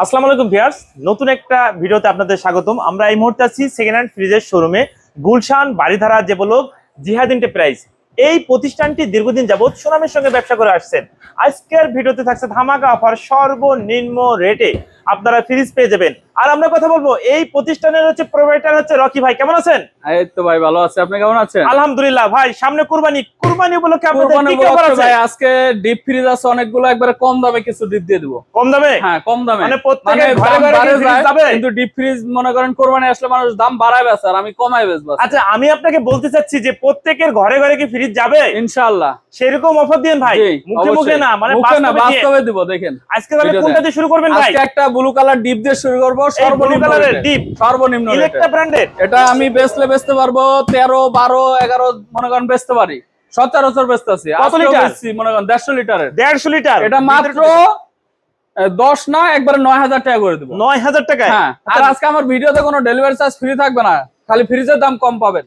আসসালামু আলাইকুম ভিউয়ার্স, নতুন একটা ভিডিওতে আপনাদের স্বাগতম। আমরা এই মুহূর্তে আছি সেকেন্ড হ্যান্ড ফ্রিজের শোরুমে, গুলশান বাড়িধারা যে বলক জিহাদ এন্টারপ্রাইজ। এই প্রতিষ্ঠানটি দীর্ঘদিন যাবত সুনামের সঙ্গে ব্যবসা করে আসছেন। আজকের ভিডিওতে থাকছে ধামাকা অফার, সর্বনিম্ন রেটে আপনারা ফ্রিজ পেয়ে যাবেন। আর আমরা কথা বলবো এই প্রতিষ্ঠানের প্রোভাইডার হচ্ছে রকি ভাই। কেমন আছেন? এই তো ভাই ভালো আছে, আপনি কেমন আছেন? আলহামদুলিল্লাহ ভাই, সামনে কুরবানি উপলক্ষে আপনাদের কি কি অফার আছে? ভাই আজকে ডিপ ফ্রিজ আছে অনেকগুলো, একবারে কম দামে কিছু ডিপ দিয়ে দেব। কম দামে? হ্যাঁ কম দামে, মানে প্রত্যেকের ঘরে ঘরে ফ্রিজ যাবে, কিন্তু ডিপ ফ্রিজ মনে করেন কোরবানি আসলে মানুষ দাম বাড়ায় বেচে আর আমি কমায় বেচবো। আচ্ছা, আমি আপনাকে বলতে চাচ্ছি যে প্রত্যেকের ঘরে ঘরে কি ফ্রিজ যাবে? ইনশাআল্লাহ সেরকম অফার দিন ভাই, মুখে মুখে না, মানে বাস্তবে দিব। দেখেন আজকে তাহলে কোনটা দিয়ে শুরু করবেন ভাই? আজকে একটা ব্লু কালার ডিপ দিয়ে শুরু করব। সর্বনিম্ন কালারের ডিপ, সর্বনিম্ন ইলেকট্রা ব্র্যান্ডের। এটা আমি বেচতে পারবো 13, 12, 11 মনে করেন বেচতে পারি। সচরাচর বেচতেছি। কত লিটার? মনে করেন 150 লিটারের। 150 লিটার। এটা মাত্র 10 না, একবারে 9000 টাকা করে দেব। 9000 টাকা? হ্যাঁ। আর আজকে আমার ভিডিওতে কোনো ডেলিভারি চার্জ ফ্রি থাকবে না, খালি ফ্রিজের দাম কম পাবেন।